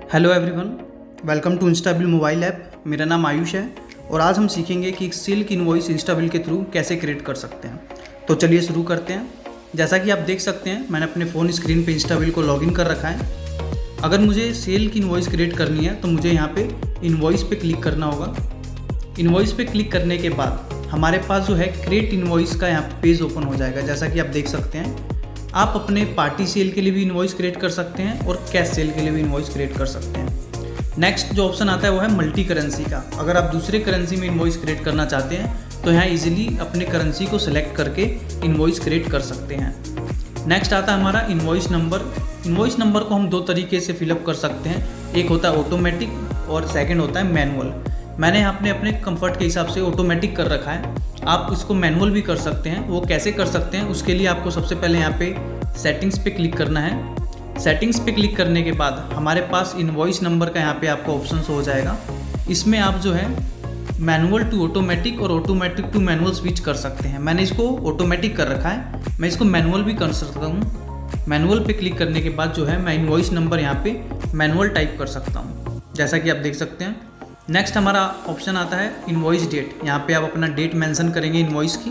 Hello everyone, welcome to Instabill mobile app. मेरा नाम आयुष है और आज हम सीखेंगे कि एक सेल की इनवॉइस इंस्टाबिल के थ्रू कैसे क्रिएट कर सकते हैं। तो चलिए शुरू करते हैं। जैसा कि आप देख सकते हैं, मैंने अपने फ़ोन स्क्रीन पे इंस्टाबिल को लॉगिन कर रखा है। अगर मुझे सेल की इनवॉइस क्रिएट करनी है तो मुझे यहाँ पे इनवॉइस पे क्लिक करना होगा। इनवॉइस पे क्लिक करने के बाद हमारे पास जो है क्रिएट इनवॉइस का यहाँ पे पेज ओपन हो जाएगा। जैसा कि आप देख सकते हैं, आप अपने पार्टी सेल के लिए भी इनवॉइस क्रिएट कर सकते हैं और कैश सेल के लिए भी इनवॉइस क्रिएट कर सकते हैं। नेक्स्ट जो ऑप्शन आता है वो है मल्टी करेंसी का। अगर आप दूसरे करेंसी में इनवॉइस क्रिएट करना चाहते हैं तो यहाँ इजीली अपने करेंसी को सिलेक्ट करके इनवॉइस क्रिएट कर सकते हैं। नेक्स्ट आता है हमारा इनवॉइस नंबर। इनवॉइस नंबर को हम दो तरीके से फिलअप कर सकते हैं। एक होता है ऑटोमेटिक और सेकेंड होता है मैनुअल। मैंने अपने कंफर्ट के हिसाब से ऑटोमेटिक कर रखा है। आप इसको मैनुअल भी कर सकते हैं। वो कैसे कर सकते हैं, उसके लिए आपको सबसे पहले यहाँ पे सेटिंग्स पे क्लिक करना है। सेटिंग्स पे क्लिक करने के बाद हमारे पास इनवॉइस नंबर का यहाँ पे आपको ऑप्शन हो जाएगा। इसमें आप जो है मैनुअल टू ऑटोमेटिक और ऑटोमेटिक टू मैनुअल स्विच कर सकते हैं। मैंने इसको ऑटोमेटिक कर रखा है, मैं इसको मैनुअल भी कर सकता हूँ। मैनुअल पे क्लिक करने के बाद जो है मैं इनवॉइस नंबर यहाँ पे मैनुअल टाइप कर सकता हूँ, जैसा कि आप देख सकते हैं। नेक्स्ट हमारा ऑप्शन आता है इनवॉइस डेट। यहाँ पे आप अपना डेट मेंशन करेंगे इनवॉइस की।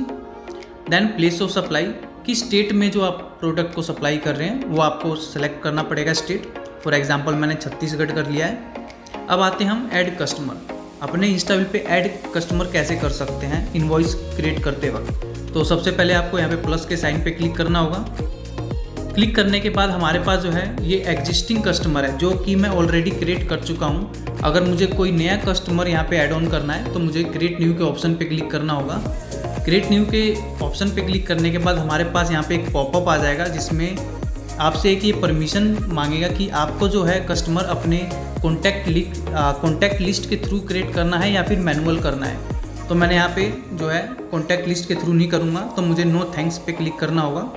देन प्लेस ऑफ सप्लाई, किस स्टेट में जो आप प्रोडक्ट को सप्लाई कर रहे हैं वो आपको सेलेक्ट करना पड़ेगा स्टेट। फॉर एग्जांपल मैंने छत्तीसगढ़ कर लिया है। अब आते हैं हम ऐड कस्टमर। अपने इंस्टाबिल पे ऐड कस्टमर कैसे कर सकते हैं इनवॉइस क्रिएट करते वक्त। तो सबसे पहले आपको यहाँ पे प्लस के साइन पे क्लिक करना होगा। क्लिक करने के बाद हमारे पास जो है ये एग्जिस्टिंग कस्टमर है जो कि मैं ऑलरेडी क्रिएट कर चुका हूँ। अगर मुझे कोई नया कस्टमर यहाँ पे ऐड ऑन करना है तो मुझे क्रिएट न्यू के ऑप्शन पे क्लिक करना होगा। क्रिएट न्यू के ऑप्शन पे क्लिक करने के बाद हमारे पास यहाँ पे एक पॉपअप आ जाएगा जिसमें आपसे एक ये परमिशन मांगेगा कि आपको जो है कस्टमर अपने कॉन्टैक्ट लिस्ट के थ्रू क्रिएट करना है या फिर मैनुअल करना है। तो मैंने यहाँ पे जो है कॉन्टैक्ट लिस्ट के थ्रू नहीं करूँगा, तो मुझे नो थैंक्स पे क्लिक करना होगा।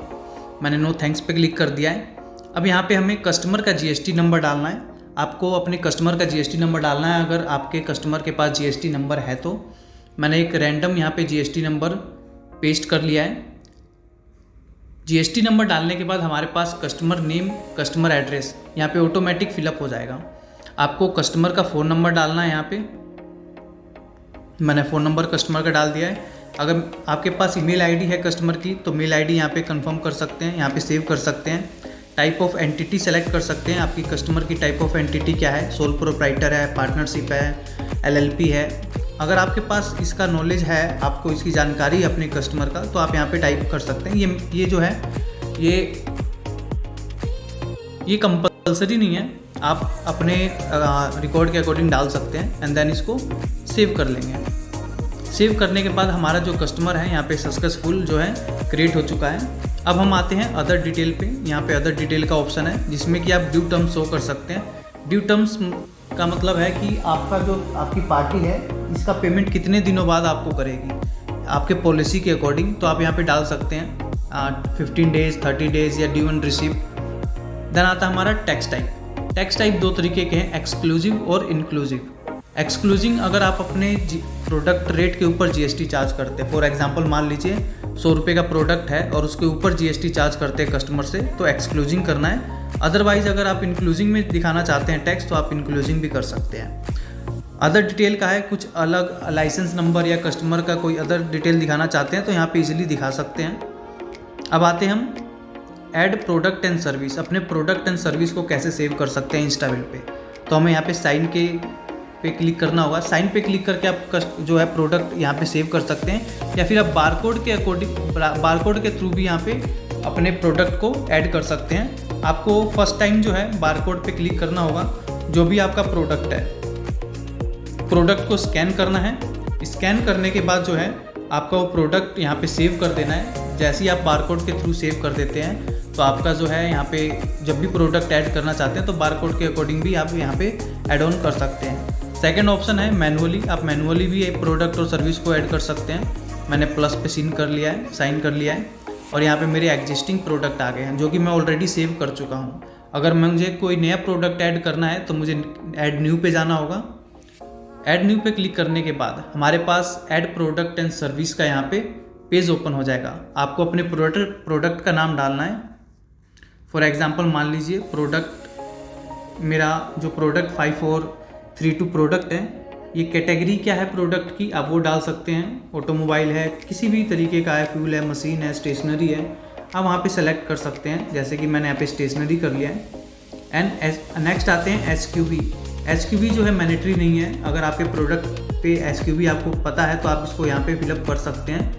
मैंने नो थैंक्स पे क्लिक कर दिया है। अब यहाँ पे हमें कस्टमर का जीएसटी नंबर डालना है। आपको अपने कस्टमर का जीएसटी नंबर डालना है अगर आपके कस्टमर के पास जीएसटी नंबर है तो। मैंने एक रैंडम यहाँ पे जीएसटी नंबर पेस्ट कर लिया है। जीएसटी नंबर डालने के बाद हमारे पास कस्टमर नेम, कस्टमर एड्रेस यहाँ पे ऑटोमेटिक फिलअप हो जाएगा। आपको कस्टमर का फ़ोन नंबर डालना है। यहाँ पे मैंने फ़ोन नंबर कस्टमर का डाल दिया है। अगर आपके पास ईमेल आईडी है कस्टमर की तो मेल आईडी यहाँ पे कंफर्म कर सकते हैं, यहाँ पे सेव कर सकते हैं। टाइप ऑफ एंटिटी सेलेक्ट कर सकते हैं। आपकी कस्टमर की टाइप ऑफ एंटिटी क्या है, सोल प्रोप्राइटर है, पार्टनरशिप है, एलएलपी है। अगर आपके पास इसका नॉलेज है, आपको इसकी जानकारी है अपने कस्टमर का, तो आप यहाँ पे टाइप कर सकते हैं। ये जो है ये कंपलसरी नहीं है, आप अपने रिकॉर्ड के अकॉर्डिंग डाल सकते हैं एंड देन इसको सेव कर लेंगे। सेव करने के बाद हमारा जो कस्टमर है यहाँ पे सक्सेसफुल जो है क्रिएट हो चुका है। अब हम आते हैं अदर डिटेल पे। यहाँ पे अदर डिटेल का ऑप्शन है जिसमें कि आप ड्यू टर्म्स शो कर सकते हैं। ड्यू टर्म्स का मतलब है कि आपकी पार्टी है इसका पेमेंट कितने दिनों बाद आपको करेगी आपके पॉलिसी के अकॉर्डिंग। तो आप यहाँ पे डाल सकते हैं 15 डेज, 30 डेज या ड्यू एंड रिसीव। देन आता है हमारा टैक्स टाइप। टैक्स टाइप दो तरीके के हैं, एक्सक्लूसिव और इंक्लूसिव। एक्सक्लूसिव अगर आप अपने प्रोडक्ट रेट के ऊपर जीएसटी चार्ज करते हैं। फॉर एग्जांपल मान लीजिए 100 रुपये का प्रोडक्ट है और उसके ऊपर जीएसटी चार्ज करते हैं कस्टमर से, तो एक्सक्लूसिव करना है। अदरवाइज अगर आप इंक्लूसिव में दिखाना चाहते हैं टैक्स तो आप इंक्लूसिव भी कर सकते हैं। अदर डिटेल का है कुछ अलग, लाइसेंस नंबर या कस्टमर का कोई अदर डिटेल दिखाना चाहते हैं तो यहाँ पे इजीली दिखा सकते हैं। अब आते हैं हम ऐड प्रोडक्ट एंड सर्विस। अपने प्रोडक्ट एंड सर्विस को कैसे सेव कर सकते हैं इंस्टाबिल पे। तो हमें यहाँ पे साइन पे क्लिक करना होगा। साइन पे क्लिक करके आप जो है प्रोडक्ट यहाँ पे सेव कर सकते हैं या फिर आप बारकोड के थ्रू भी यहाँ पे अपने प्रोडक्ट को ऐड कर सकते हैं। आपको फर्स्ट टाइम जो है बारकोड पे क्लिक करना होगा। जो भी आपका प्रोडक्ट है, प्रोडक्ट को स्कैन करना है। स्कैन करने के बाद जो है आपका वो प्रोडक्ट यहाँ पे सेव कर देना है। जैसे ही आप बारकोड के थ्रू सेव कर देते हैं तो आपका जो है यहाँ पे जब भी प्रोडक्ट ऐड करना चाहते हैं तो बारकोड के अकॉर्डिंग भी आप यहाँ पे ऐड ऑन कर सकते हैं। सेकेंड ऑप्शन है मैनुअली। आप मैनुअली भी एक प्रोडक्ट और सर्विस को ऐड कर सकते हैं। मैंने प्लस पे साइन कर लिया है और यहाँ पे मेरे एग्जिस्टिंग प्रोडक्ट आ गए हैं जो कि मैं ऑलरेडी सेव कर चुका हूँ। अगर मुझे कोई नया प्रोडक्ट ऐड करना है तो मुझे ऐड न्यू पे जाना होगा। ऐड न्यू पे क्लिक करने के बाद हमारे पास ऐड प्रोडक्ट एंड सर्विस का यहाँ पे पेज ओपन हो जाएगा। आपको अपने प्रोडक्ट का नाम डालना है। फॉर एग्जांपल मान लीजिए प्रोडक्ट मेरा जो प्रोडक्ट 5432 प्रोडक्ट है, ये कैटेगरी क्या है प्रोडक्ट की आप वो डाल सकते हैं। ऑटोमोबाइल है, किसी भी तरीके का है, फ्यूल है, मशीन है, स्टेशनरी है, आप वहाँ पे सेलेक्ट कर सकते हैं। जैसे कि मैंने यहाँ पे स्टेशनरी कर लिया है। एंड नेक्स्ट आते हैं SQB। SQB जो है मैंडेटरी नहीं है। अगर आपके प्रोडक्ट पे SQB आपको पता है तो आप इसको यहाँ पे फिलअप कर सकते हैं।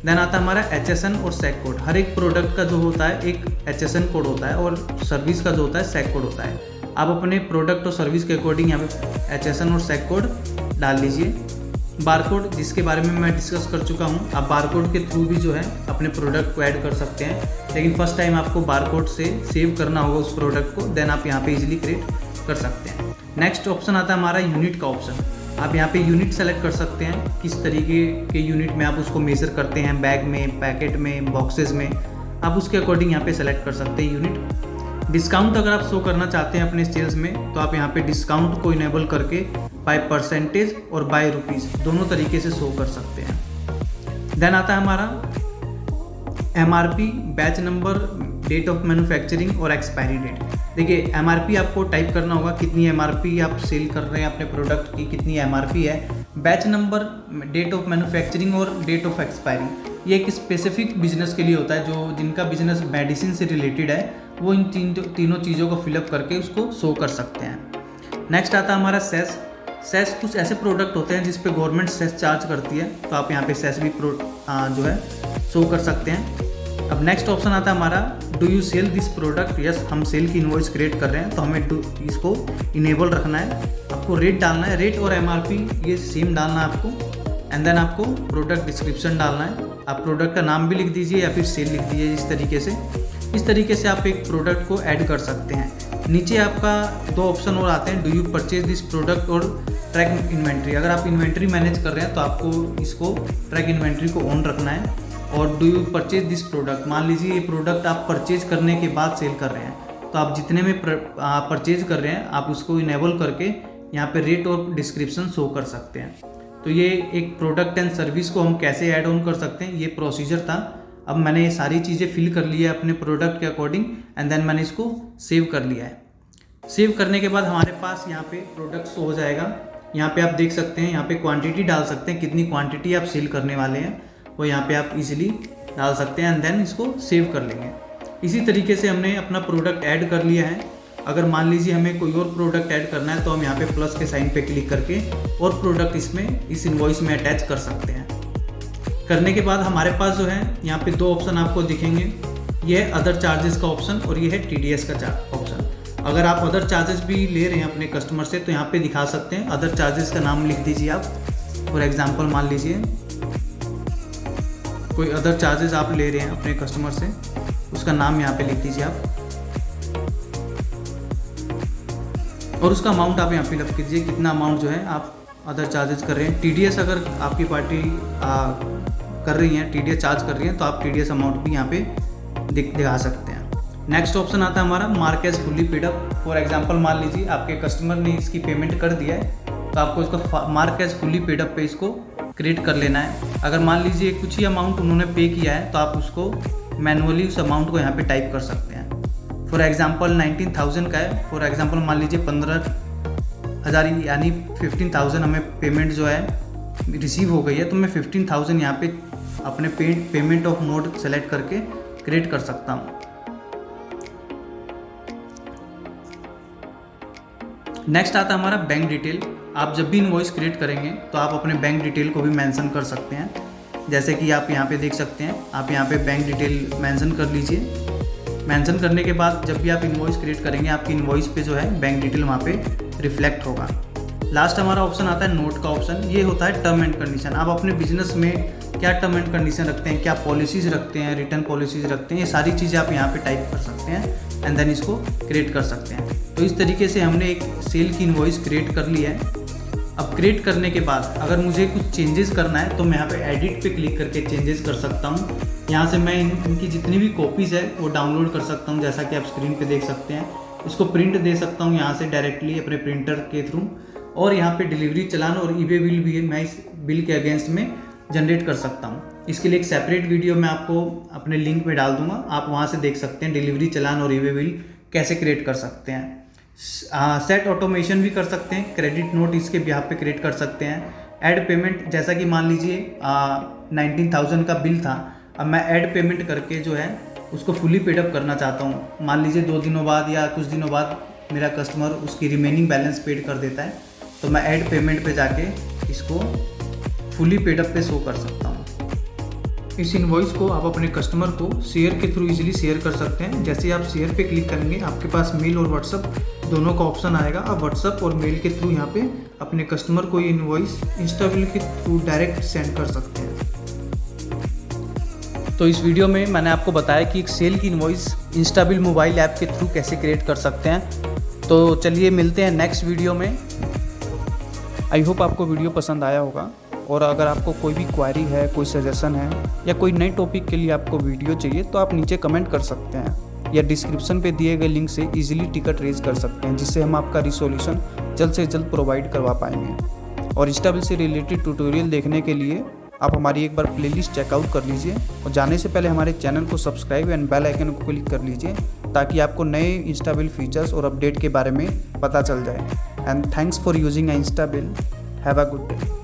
देन आता है हमारा HSN और SEC कोड। हर एक प्रोडक्ट का जो होता है एक HSN कोड होता है और सर्विस का जो होता है SEC कोड होता है। आप अपने प्रोडक्ट और सर्विस के अकॉर्डिंग यहाँ पे HSN और SEC कोड डाल लीजिए। बारकोड जिसके बारे में मैं डिस्कस कर चुका हूँ, आप बारकोड के थ्रू भी जो है अपने प्रोडक्ट को ऐड कर सकते हैं, लेकिन फर्स्ट टाइम आपको बारकोड से सेव करना होगा उस प्रोडक्ट को, देन आप यहाँ पे इजीली क्रिएट कर सकते हैं। नेक्स्ट ऑप्शन आता है हमारा यूनिट का ऑप्शन। आप यहाँ पे यूनिट सेलेक्ट कर सकते हैं, किस तरीके के यूनिट में आप उसको मेज़र करते हैं, बैग में, पैकेट में, बॉक्सेस में, आप उसके अकॉर्डिंग यहाँ पे सेलेक्ट कर सकते हैं यूनिट। डिस्काउंट अगर आप शो करना चाहते हैं अपने सेल्स में तो आप यहाँ पे डिस्काउंट को इनेबल करके बाय परसेंटेज और बाय रुपीज़ दोनों तरीके से शो कर सकते हैं। देन आता है हमारा MRP, batch number, date of manufacturing और एक्सपायरी डेट। देखिए MRP आपको टाइप करना होगा, कितनी MRP आप सेल कर रहे हैं अपने प्रोडक्ट की, कितनी MRP है। Batch number, date of manufacturing और डेट ऑफ एक्सपायरी, ये एक स्पेसिफिक बिजनेस के लिए होता है। जो जिनका बिजनेस मेडिसिन से रिलेटेड है वो इन तीनों चीज़ों को फिलअप करके उसको शो कर सकते हैं। नेक्स्ट आता है हमारा सेस। कुछ ऐसे प्रोडक्ट होते हैं जिस पे गवर्नमेंट सेस चार्ज करती है, तो आप यहाँ पे सेस भी जो है शो कर सकते हैं। अब नेक्स्ट ऑप्शन आता है हमारा do you sell this product. Yes, हम सेल की इनवॉइस क्रिएट कर रहे हैं तो हमें इसको इनेबल रखना है। आपको रेट डालना है, रेट और MRP ये सेम डालना है आपको। एंड देन आपको प्रोडक्ट डिस्क्रिप्शन डालना है। आप प्रोडक्ट का नाम भी लिख दीजिए या फिर सेल लिख दीजिए। इस तरीके से आप एक प्रोडक्ट को ऐड कर सकते हैं। नीचे आपका 2 ऑप्शन और आते हैं, do you purchase this product और ट्रैक इन्वेंट्री। अगर आप इन्वेंट्री मैनेज कर रहे हैं तो आपको इसको ट्रैक इन्वेंट्री को ऑन रखना है। और do you purchase this product, मान लीजिए ये प्रोडक्ट आप परचेज करने के बाद सेल कर रहे हैं तो आप जितने में परचेज कर रहे हैं आप उसको इनेबल करके यहाँ पे रेट और डिस्क्रिप्शन शो कर सकते हैं। तो ये एक प्रोडक्ट एंड सर्विस को हम कैसे ऐड ऑन कर सकते हैं, ये प्रोसीजर था। अब मैंने ये सारी चीज़ें फिल कर लिया है अपने प्रोडक्ट के अकॉर्डिंग एंड देन मैंने इसको सेव कर लिया है। सेव करने के बाद हमारे पास यहाँ पे प्रोडक्ट शो हो जाएगा। यहाँ पे आप देख सकते हैं, यहाँ पे क्वांटिटी डाल सकते हैं, कितनी क्वांटिटी आप सेल करने वाले हैं वो यहाँ पे आप इजीली डाल सकते हैं एंड देन इसको सेव कर लेंगे। इसी तरीके से हमने अपना प्रोडक्ट ऐड कर लिया है। अगर मान लीजिए हमें कोई और प्रोडक्ट ऐड करना है तो हम यहाँ पे प्लस के साइन पे क्लिक करके और प्रोडक्ट इसमें इस इनवॉइस में अटैच कर सकते हैं। करने के बाद हमारे पास जो है यहाँ पे 2 ऑप्शन आपको दिखेंगे, ये है अदर चार्जेस का ऑप्शन और ये है TDS का ऑप्शन। अगर आप अदर चार्जेस भी ले रहे हैं अपने कस्टमर से तो यहाँ पे दिखा सकते हैं। अदर चार्जेस का नाम लिख दीजिए आप। फॉर एग्जांपल मान लीजिए कोई अदर चार्जेस आप ले रहे हैं अपने कस्टमर से, उसका नाम यहाँ पे लिख दीजिए आप और उसका अमाउंट आप यहाँ फिलअप कीजिए, कितना अमाउंट जो है आप अदर चार्जेस कर रहे हैं। TDS अगर आपकी पार्टी कर रही है, TDS चार्ज कर रही है तो आप TDS अमाउंट भी यहाँ पे दिखा सकते हैं। नेक्स्ट ऑप्शन आता है हमारा mark as fully paid up. For example मान लीजिए आपके कस्टमर ने इसकी पेमेंट कर दिया है तो आपको इसको mark as fully paid up पे इसको क्रिएट कर लेना है। अगर मान लीजिए कुछ ही अमाउंट उन्होंने पे किया है तो आप उसको मैनुअली उस अमाउंट को यहाँ पे टाइप कर सकते हैं। फॉर एग्जांपल 19,000 का है, फॉर एग्जांपल मान लीजिए 15,000 यानी 15,000 हमें पेमेंट जो है रिसीव हो गई है तो मैं 15,000 यहाँ पे अपने पेमेंट ऑफ मोड सेलेक्ट करके क्रिएट कर सकता हूँ। नेक्स्ट आता है हमारा बैंक डिटेल। आप जब भी इनवॉइस क्रिएट करेंगे तो आप अपने बैंक डिटेल को भी मेंशन कर सकते हैं। जैसे कि आप यहाँ पे देख सकते हैं, आप यहाँ पे बैंक डिटेल मेंशन कर लीजिए। मेंशन करने के बाद जब भी आप इनवॉइस क्रिएट करेंगे आपकी इनवॉइस पे जो है बैंक डिटेल वहाँ पे रिफ्लेक्ट होगा। लास्ट हमारा ऑप्शन आता है नोट का ऑप्शन। ये होता है टर्म एंड कंडीशन। आप अपने बिजनेस में क्या टर्म एंड कंडीशन रखते हैं, क्या पॉलिसीज़ रखते हैं, रिटर्न पॉलिसीज़ रखते हैं, ये सारी चीज़ें आप यहाँ पे टाइप कर सकते हैं एंड देन इसको क्रिएट कर सकते हैं। तो इस तरीके से हमने एक सेल की इनवॉइस क्रिएट कर ली है। अब क्रिएट करने के बाद अगर मुझे कुछ चेंजेस करना है तो मैं यहाँ पे एडिट पे क्लिक करके चेंजेस कर सकता हूँ। यहाँ से मैं इनकी जितनी भी कॉपीज़ है वो डाउनलोड कर सकता हूँ, जैसा कि आप स्क्रीन पे देख सकते हैं। इसको प्रिंट दे सकता हूँ यहाँ से डायरेक्टली अपने प्रिंटर के थ्रू, और यहाँ पे डिलीवरी चलान और ईबे बिल भी मैं इस बिल के अगेंस्ट में जनरेट कर सकता हूँ। इसके लिए एक सेपरेट वीडियो मैं आपको अपने लिंक में डाल दूँगा, आप वहाँ से देख सकते हैं डिलीवरी चलान और ईबे बिल कैसे क्रिएट कर सकते हैं। सेट ऑटोमेशन भी कर सकते हैं, क्रेडिट नोट इसके बिहाफ पे क्रिएट कर सकते हैं। ऐड पेमेंट, जैसा कि मान लीजिए 19,000 का बिल था, अब मैं ऐड पेमेंट करके जो है उसको फुली पेडअप करना चाहता हूँ। मान लीजिए 2 दिनों बाद या कुछ दिनों बाद मेरा कस्टमर उसकी रिमेनिंग बैलेंस पेड कर देता है, तो मैं ऐड पेमेंट पे जाके इसको फुली पेडअप पे शो कर सकता हूँ। इस इनवॉइस को आप अपने कस्टमर को शेयर के थ्रू इजीली शेयर कर सकते हैं। जैसे आप शेयर पे क्लिक करेंगे, आपके पास मेल और व्हाट्सअप दोनों का ऑप्शन आएगा। आप व्हाट्सअप और मेल के थ्रू यहाँ पे अपने कस्टमर को ये इनवॉइस इंस्टाबिल के थ्रू डायरेक्ट सेंड कर सकते हैं। तो इस वीडियो में मैंने आपको बताया कि एक सेल की इनवॉइस इंस्टाबिल मोबाइल ऐप के थ्रू कैसे क्रिएट कर सकते हैं। तो चलिए मिलते हैं नेक्स्ट वीडियो में। आई होप आपको वीडियो पसंद आया होगा, और अगर आपको कोई भी क्वेरी है, कोई सजेशन है या कोई नए टॉपिक के लिए आपको वीडियो चाहिए तो आप नीचे कमेंट कर सकते हैं, या डिस्क्रिप्शन पे दिए गए लिंक से इजीली टिकट रेज कर सकते हैं, जिससे हम आपका रिसोल्यूशन जल्द से जल्द प्रोवाइड करवा पाएंगे। और इंस्टाबिल से रिलेटेड ट्यूटोरियल देखने के लिए आप हमारी एक बार प्लेलिस्ट चेकआउट कर लीजिए, और जाने से पहले हमारे चैनल को सब्सक्राइब एंड बेल आइकन को क्लिक कर लीजिए, ताकि आपको नए इंस्टाबिल फीचर्स और अपडेट के बारे में पता चल जाए। And thanks for using Instabill. Have a good day.